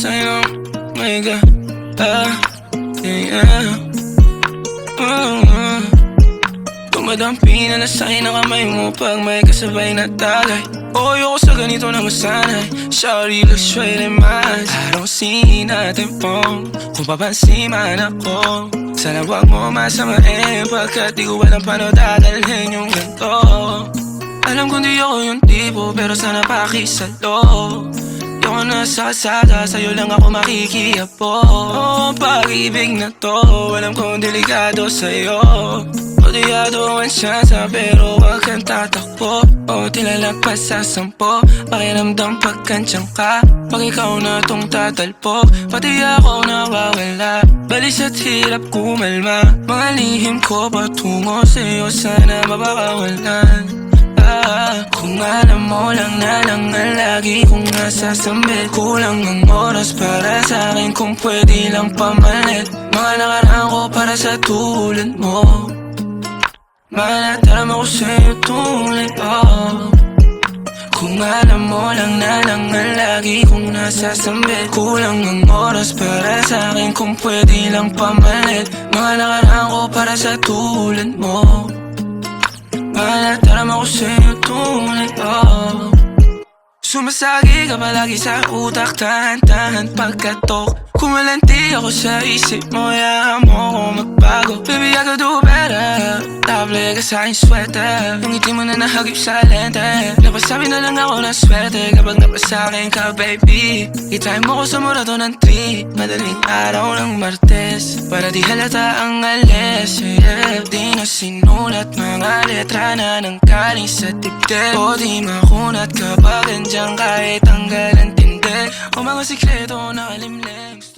sign of my God. Yeah. Dumadampi na lasay na kamay mo pag may kasabay na tagay. Ayoko sa ganito na masanay. Sorry, look straight in my eyes. I don't see nothing wrong kung papansin man ako. Sana wag mo masamain pagkat di ko alam paano dadalhin yung ganito. Alam kong di ako yung tipo pero sana pakisalo. Di ako nasa kalsada, sa'yo lang ako makikiapo. Ang pag-ibig na to, alam kong delikado sa'yo. Kodiyado ang siyansa pero wag kang tatakbo. O tilalagpas sa 10, pakiramdam pagkansyang ka. Pag ikaw na tong tatalpok, pati ako nawawala. Balis at hirap kumalma, mga lihim ko patungo sa'yo sana mapakawalan. Kung alam mo lang na lang ang lagi kong nasasambil. Kulang ang oras para sa'kin kung pwede lang pamalit. Mga nakaraan ko para sa tulad mo. Malatarama ko sa'yo tulad Kung alam mo lang na lang ang lagi kong nasasambil. Kulang ang oras para sa'kin kung pwede lang pamalit. Mga nakaraan ko para sa tulad mo. Malatarama ko sa'yo tulad Sumasagi ka palagi sa utak, tahan-tahan pagkatok. Kumalanti ako sa isip mo, hayaan mo ako magbago. Baby, I could do better. Table ka sa aking sweater, yung ngiti mo na nahagip sa lente. Napasabi na lang ako na swerte kapag napasakin ka, baby. Itime mo ko sa murato ng 3, madaling araw ng Martes, para di halata ang alis. Yeah, di na sinulat mga letra na nanggaling sa dibdib. O di makunat kapag andyan kahit tanggal ang tindi. O mga sikreto na kalimlim.